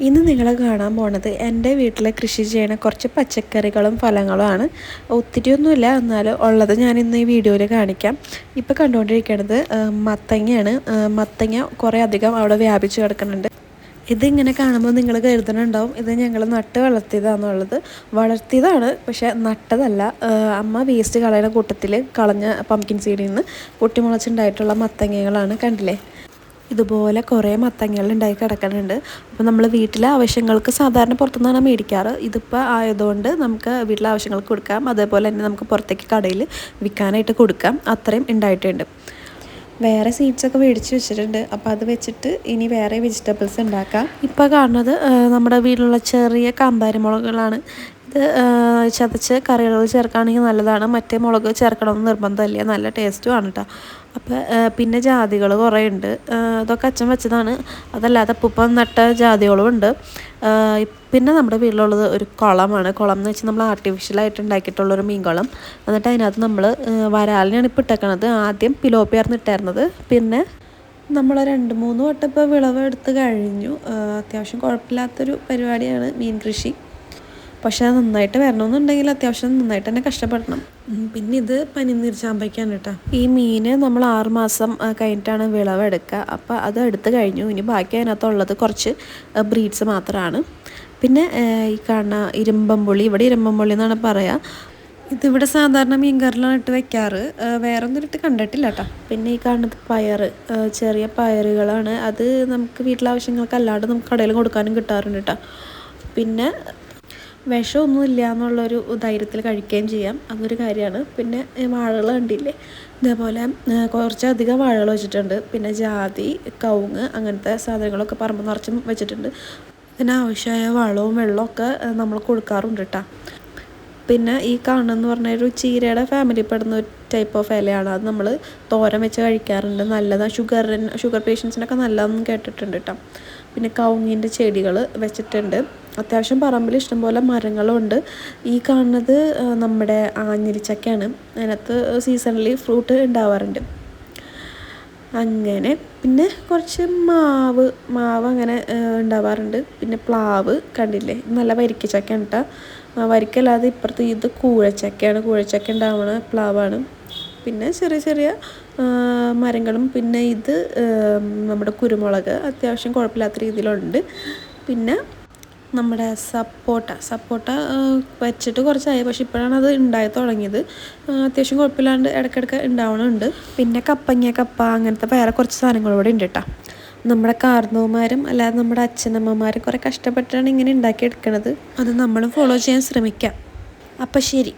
ഇന്ന് നിങ്ങളെ കാണാൻ പോണത് എൻ്റെ വീട്ടിൽ കൃഷി ചെയ്യുന്ന കുറച്ച് പച്ചക്കറികളും ഫലങ്ങളുമാണ്. ഒത്തിരിയൊന്നുമില്ല, എന്നാലും ഉള്ളത് ഞാൻ ഇന്ന് ഈ വീഡിയോയിൽ കാണിക്കാം. ഇപ്പോൾ കണ്ടുകൊണ്ടിരിക്കുന്നത് മത്തങ്ങയാണ്. മത്തങ്ങ കുറേ അധികം അവിടെ വ്യാപിച്ച് കിടക്കുന്നുണ്ട്. ഇതിങ്ങനെ കാണുമ്പോൾ നിങ്ങൾ കരുതുന്നുണ്ടാവും ഇത് ഞങ്ങൾ നട്ട് വളർത്തിയതാണെന്നുള്ളത്. വളർത്തിയതാണ്, പക്ഷേ നട്ടതല്ല. അമ്മ വേസ്റ്റ് കളയുന്ന കൂട്ടത്തിൽ കളഞ്ഞ പംകിൻ സീഡിൽ നിന്ന് പൊട്ടിമുളച്ചുണ്ടായിട്ടുള്ള മത്തങ്ങകളാണ്. കണ്ടില്ലേ, ഇതുപോലെ കുറേ മത്തങ്ങകൾ ഉണ്ടായി കിടക്കുന്നുണ്ട്. അപ്പോൾ നമ്മൾ വീട്ടിലെ ആവശ്യങ്ങൾക്ക് സാധാരണ പുറത്തുനിന്നാണ് മേടിക്കാറ്. ഇതിപ്പോൾ ആയതുകൊണ്ട് നമുക്ക് വീട്ടിലെ ആവശ്യങ്ങൾക്ക് കൊടുക്കാം, അതേപോലെ തന്നെ നമുക്ക് പുറത്തേക്ക് കടയിൽ വിൽക്കാനായിട്ട് കൊടുക്കാം. അത്രയും ഉണ്ടായിട്ടുണ്ട്. വേറെ സീഡ്സൊക്കെ മേടിച്ച് വെച്ചിട്ടുണ്ട്. അപ്പോൾ അത് വെച്ചിട്ട് ഇനി വേറെ വെജിറ്റബിൾസ് ഉണ്ടാക്കാം. ഇപ്പോൾ കാണുന്നത് നമ്മുടെ വീട്ടിലുള്ള ചെറിയ കാന്താരി മുളകുകളാണ്. ഇത് ചതച്ച് കറികളിൽ ചേർക്കുകയാണെങ്കിൽ നല്ലതാണ്. മറ്റേ മുളക് ചേർക്കണമെന്ന് നിർബന്ധമില്ല, നല്ല ടേസ്റ്റുമാണ് കേട്ടോ. അപ്പോൾ പിന്നെ ജാതികൾ കുറേ ഉണ്ട്. ഇതൊക്കെ അച്ഛൻ വെച്ചതാണ്. അതല്ലാതെ ഉപ്പം നട്ട ജാതികളും ഉണ്ട്. പിന്നെ നമ്മുടെ വീട്ടിലുള്ളത് ഒരു കുളമാണ്. കുളം എന്ന് വെച്ചാൽ നമ്മൾ ആർട്ടിഫിഷ്യലായിട്ട് ഉണ്ടാക്കിയിട്ടുള്ളൊരു മീൻകുളം. എന്നിട്ട് അതിനകത്ത് നമ്മൾ വരാലിനാണ് ഇപ്പോൾ ഇട്ടേക്കണത്. ആദ്യം പിലോപ്പിയായിരുന്നു ഇട്ടായിരുന്നത്. പിന്നെ നമ്മൾ 2-3 വട്ടം ഇപ്പോൾ വിളവെടുത്ത് കഴിഞ്ഞു. അത്യാവശ്യം കുഴപ്പമില്ലാത്തൊരു പരിപാടിയാണ് മീൻ കൃഷി. പക്ഷേ അത് നന്നായിട്ട് വരണമെന്നുണ്ടെങ്കിൽ അത്യാവശ്യം നന്നായിട്ട് തന്നെ കഷ്ടപ്പെടണം. പിന്നെ ഇത് പനിനീർ ചാമ്പയ്ക്കാണ് കേട്ടോ. ഈ മീൻ നമ്മൾ 6 മാസം കഴിഞ്ഞിട്ടാണ് വിളവെടുക്കുക. അപ്പോൾ അത് എടുത്ത് കഴിഞ്ഞു. ഇനി ബാക്കി അതിനകത്തുള്ളത് കുറച്ച് ബ്രീഡ്സ് മാത്രമാണ്. പിന്നെ ഈ കാണുന്ന ഇരുമ്പമ്പുള്ളി, ഇവിടെ ഇരുമ്പമ്പുള്ളി എന്നാണ് പറയുക. ഇതിവിടെ സാധാരണ മീൻകറിലാണ് ഇട്ട് വെക്കാറ്. വേറെ ഒന്നും ഇട്ട് കണ്ടിട്ടില്ല കേട്ടോ. പിന്നെ ഈ കാണുന്നത് പയർ, ചെറിയ പയറുകളാണ്. അത് നമുക്ക് വീട്ടിലെ ആവശ്യങ്ങൾക്ക് അല്ലാണ്ട് നമുക്ക് കടയിൽ കൊടുക്കാനും കിട്ടാറുണ്ട് കേട്ടോ. പിന്നെ വിഷമൊന്നുമില്ല എന്നുള്ളൊരു ധൈര്യത്തിൽ കഴിക്കുകയും ചെയ്യാം, അതൊരു കാര്യമാണ്. പിന്നെ വാഴകൾ കണ്ടില്ലേ, ഇതേപോലെ കുറച്ചധികം വാഴകൾ വെച്ചിട്ടുണ്ട്. പിന്നെ ജാതി, കവുങ്ങ് അങ്ങനത്തെ സാധനങ്ങളൊക്കെ പറമ്പ് നിറച്ചും വെച്ചിട്ടുണ്ട്. ഇതിനാവശ്യമായ വളവും വെള്ളമൊക്കെ നമ്മൾ കൊടുക്കാറുണ്ട് കേട്ടോ. പിന്നെ ഈ കാണുന്നതെന്ന് പറഞ്ഞാൽ ഒരു ചീരയുടെ ഫാമിലി പെടുന്ന ഒരു ടൈപ്പ് ഓഫ് ഇലയാണ്. അത് നമ്മൾ തോരൻ വെച്ച് കഴിക്കാറുണ്ട്, നല്ലതാണ്. ഷുഗർ പേഷ്യൻസിനൊക്കെ നല്ലതെന്ന് കേട്ടിട്ടുണ്ട് കേട്ടോ. പിന്നെ കവുങ്ങിൻ്റെ ചെടികൾ വെച്ചിട്ടുണ്ട്. അത്യാവശ്യം പറമ്പിൽ ഇഷ്ടംപോലെ മരങ്ങളുണ്ട്. ഈ കാണുന്നത് നമ്മുടെ ആഞ്ഞിലിച്ചക്കയാണ്. അതിനകത്ത് സീസണലി ഫ്രൂട്ട് ഉണ്ടാവാറുണ്ട്. അങ്ങനെ പിന്നെ കുറച്ച് മാവ് അങ്ങനെ ഉണ്ടാവാറുണ്ട്. പിന്നെ പ്ലാവ് കണ്ടില്ലേ, നല്ല വരിക്കച്ചക്കയാണ് കേട്ടോ. വരിക്കല്ലാതെ ഇപ്പുറത്ത് ഇത് കൂഴച്ചക്കയാണ്. കൂഴച്ചക്ക ഉണ്ടാവുന്ന പ്ലാവാണ്. പിന്നെ ചെറിയ ചെറിയ മരങ്ങളും. പിന്നെ ഇത് നമ്മുടെ കുരുമുളക് അത്യാവശ്യം കുഴപ്പമില്ലാത്ത രീതിയിലുണ്ട്. പിന്നെ നമ്മുടെ സപ്പോട്ട വെച്ചിട്ട് കുറച്ചായി, പക്ഷെ ഇപ്പോഴാണ് അത് ഉണ്ടായി തുടങ്ങിയത്. അത്യാവശ്യം കുഴപ്പമില്ലാണ്ട് ഇടയ്ക്കിടയ്ക്ക് ഉണ്ടാവണുണ്ട്. പിന്നെ കപ്പ അങ്ങനത്തെ വേറെ കുറച്ച് സാധനങ്ങളിവിടെ ഉണ്ട് കേട്ടോ. നമ്മുടെ കാർന്നവന്മാരും അല്ലാതെ നമ്മുടെ അച്ഛനമ്മമാരും കുറേ കഷ്ടപ്പെട്ടാണ് ഇങ്ങനെ ഉണ്ടാക്കിയെടുക്കണത്. അത് നമ്മളും ഫോളോ ചെയ്യാൻ ശ്രമിക്കാം. അപ്പം ശരി.